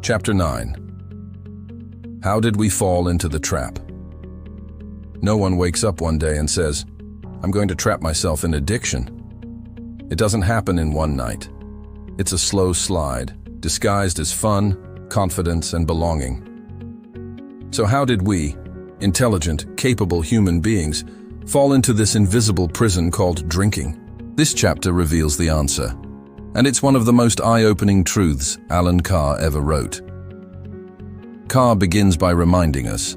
Chapter 9. How did we fall into the trap? No one wakes up one day and says, "I'm going to trap myself in addiction." It doesn't happen in one night. It's a slow slide, disguised as fun, confidence, and belonging. So how did we, intelligent, capable human beings, fall into this invisible prison called drinking? This chapter reveals the answer, and it's one of the most eye-opening truths Allen Carr ever wrote. Carr begins by reminding us,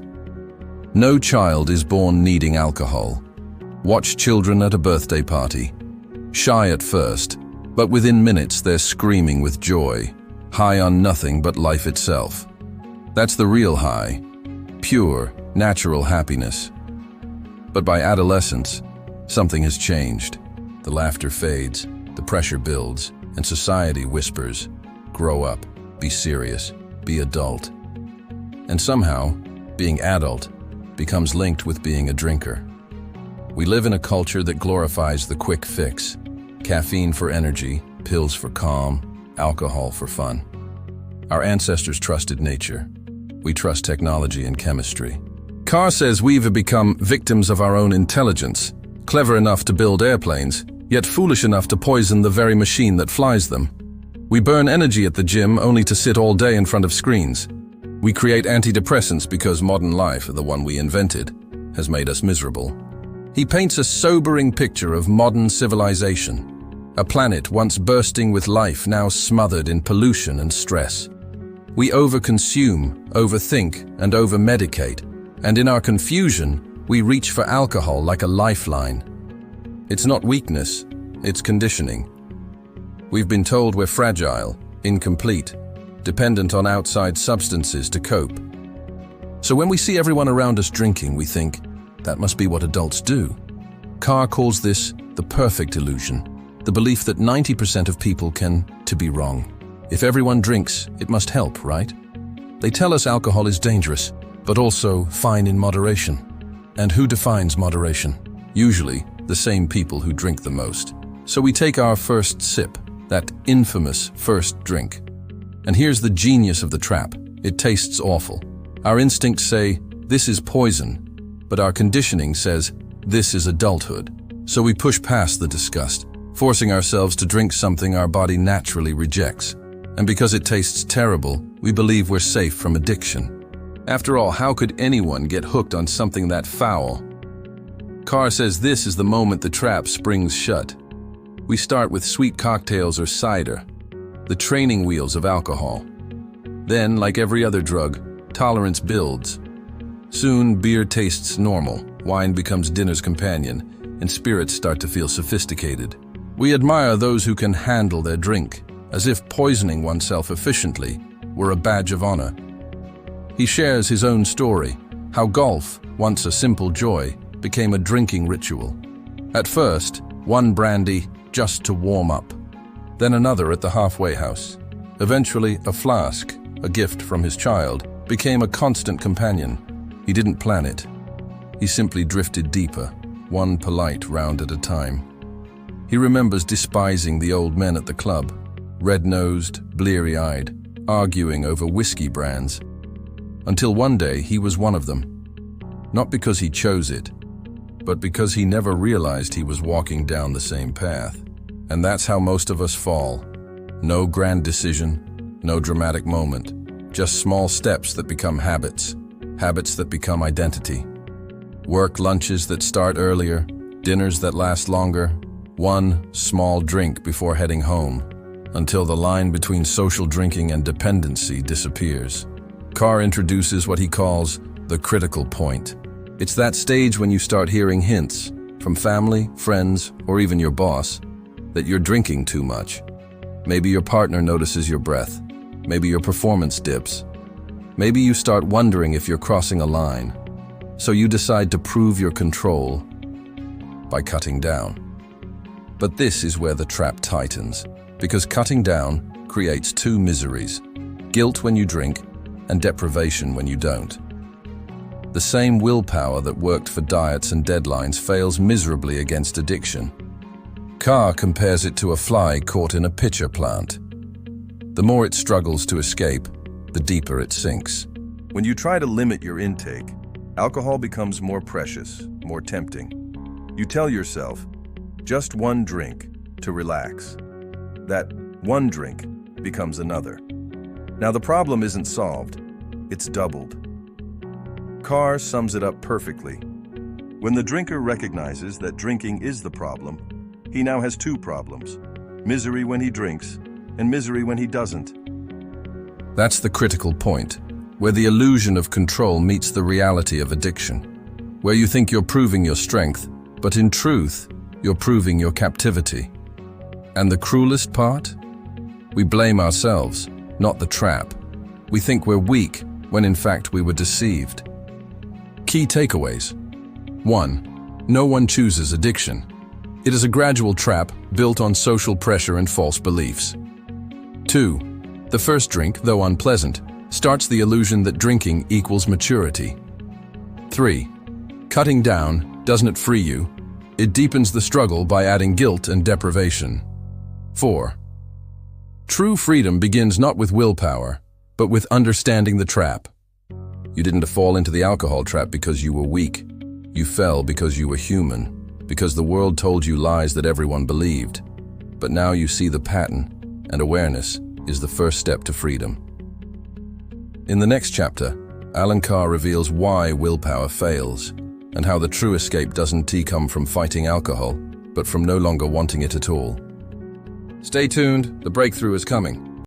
no child is born needing alcohol. Watch children at a birthday party. Shy at first, but within minutes they're screaming with joy, high on nothing but life itself. That's the real high, pure, natural happiness. But by adolescence, something has changed. The laughter fades, the pressure builds, and society whispers, grow up, be serious, be adult. And somehow, being adult becomes linked with being a drinker. We live in a culture that glorifies the quick fix. Caffeine for energy, pills for calm, alcohol for fun. Our ancestors trusted nature. We trust technology and chemistry. Carr says we've become victims of our own intelligence, clever enough to build airplanes, yet foolish enough to poison the very machine that flies them. We burn energy at the gym only to sit all day in front of screens. We create antidepressants because modern life, the one we invented, has made us miserable. He paints a sobering picture of modern civilization, a planet once bursting with life now smothered in pollution and stress. We overconsume, overthink, and over-medicate, and in our confusion, we reach for alcohol like a lifeline. It's not weakness, it's conditioning. We've been told we're fragile, incomplete, dependent on outside substances to cope. So when we see everyone around us drinking, we think, that must be what adults do. Carr calls this the perfect illusion, the belief that 90% of people can be wrong. If everyone drinks, it must help, right? They tell us alcohol is dangerous, but also fine in moderation. And who defines moderation? Usually, the same people who drink the most. So we take our first sip, that infamous first drink. And here's the genius of the trap. It tastes awful. Our instincts say, this is poison, but our conditioning says, this is adulthood. So we push past the disgust, forcing ourselves to drink something our body naturally rejects. And because it tastes terrible, we believe we're safe from addiction. After all, how could anyone get hooked on something that foul? Carr says this is the moment the trap springs shut. We start with sweet cocktails or cider, the training wheels of alcohol. Then, like every other drug, tolerance builds. Soon, beer tastes normal, wine becomes dinner's companion, and spirits start to feel sophisticated. We admire those who can handle their drink, as if poisoning oneself efficiently were a badge of honor. He shares his own story, how golf, once a simple joy, became a drinking ritual. At first, one brandy just to warm up, then another at the halfway house. Eventually, a flask, a gift from his child, became a constant companion. He didn't plan it. He simply drifted deeper, one polite round at a time. He remembers despising the old men at the club, red-nosed, bleary-eyed, arguing over whiskey brands, until one day he was one of them. Not because he chose it, but because he never realized he was walking down the same path. And that's how most of us fall. No grand decision, no dramatic moment, just small steps that become habits, habits that become identity. Work lunches that start earlier, dinners that last longer, one small drink before heading home, until the line between social drinking and dependency disappears. Carr introduces what he calls the critical point. It's that stage when you start hearing hints from family, friends, or even your boss that you're drinking too much. Maybe your partner notices your breath. Maybe your performance dips. Maybe you start wondering if you're crossing a line. So you decide to prove your control by cutting down. But this is where the trap tightens, because cutting down creates two miseries: guilt when you drink and deprivation when you don't. The same willpower that worked for diets and deadlines fails miserably against addiction. Carr compares it to a fly caught in a pitcher plant. The more it struggles to escape, the deeper it sinks. When you try to limit your intake, alcohol becomes more precious, more tempting. You tell yourself, just one drink to relax. That one drink becomes another. Now the problem isn't solved, it's doubled. Carr sums it up perfectly. When the drinker recognizes that drinking is the problem, he now has two problems: misery when he drinks and misery when he doesn't. That's the critical point, where the illusion of control meets the reality of addiction, where you think you're proving your strength, but in truth, you're proving your captivity. And the cruelest part? We blame ourselves, not the trap. We think we're weak, when in fact we were deceived. Key takeaways. 1. No one chooses addiction. It is a gradual trap built on social pressure and false beliefs. 2. The first drink, though unpleasant, starts the illusion that drinking equals maturity. 3. Cutting down doesn't free you. It deepens the struggle by adding guilt and deprivation. 4. True freedom begins not with willpower, but with understanding the trap. You didn't fall into the alcohol trap because you were weak. You fell because you were human, because the world told you lies that everyone believed. But now you see the pattern, and awareness is the first step to freedom. In the next chapter, Allen Carr reveals why willpower fails, and how the true escape doesn't come from fighting alcohol, but from no longer wanting it at all. Stay tuned, the breakthrough is coming.